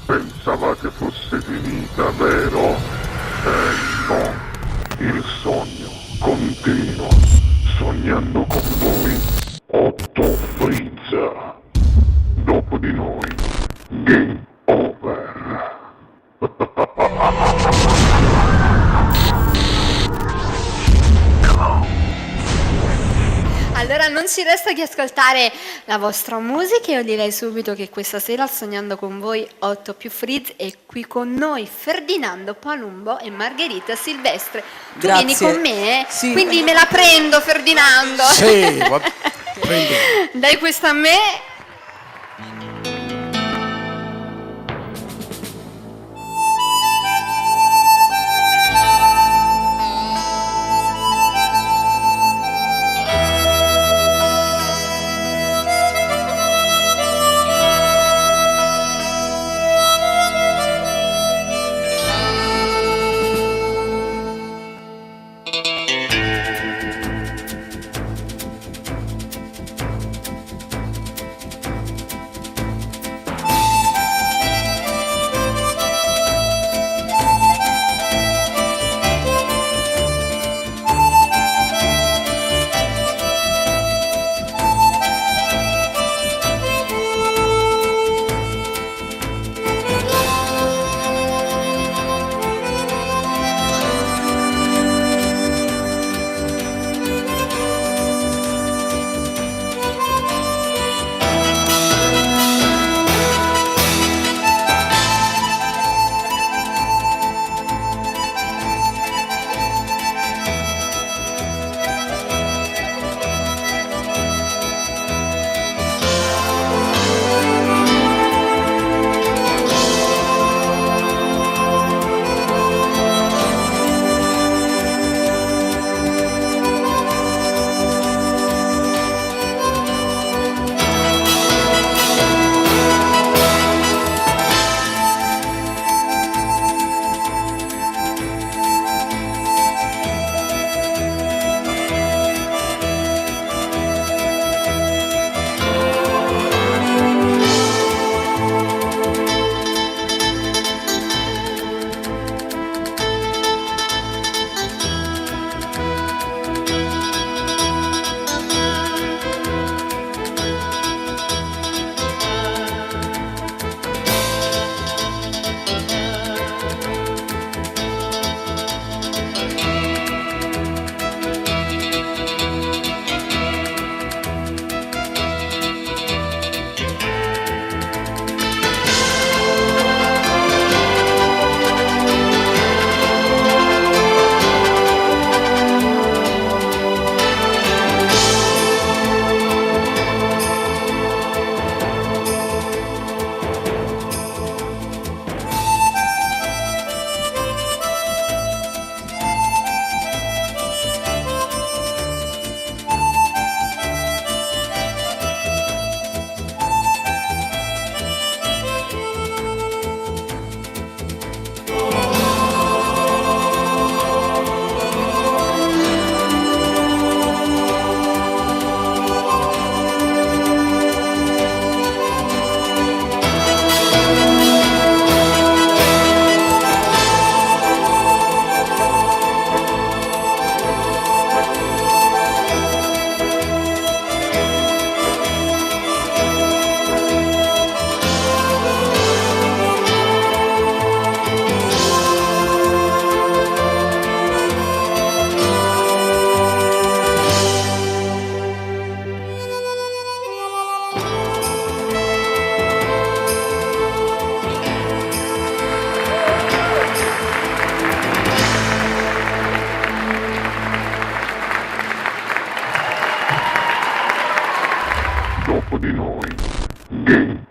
Pensavate fosse finita, vero? No, il sogno continua. Sognando con voi, Otto Frizza. Dopo di noi, game over. Allora non ci resta che ascoltare la vostra musica e io direi subito che questa sera al Sognando con voi 8 più Frizz è qui con noi Ferdinando Palumbo e Margherita Silvestre. Tu Grazie. vieni con me? Sì. Quindi me la prendo Ferdinando. Sì, prendi. Dai questa a me. Dopo di noi, game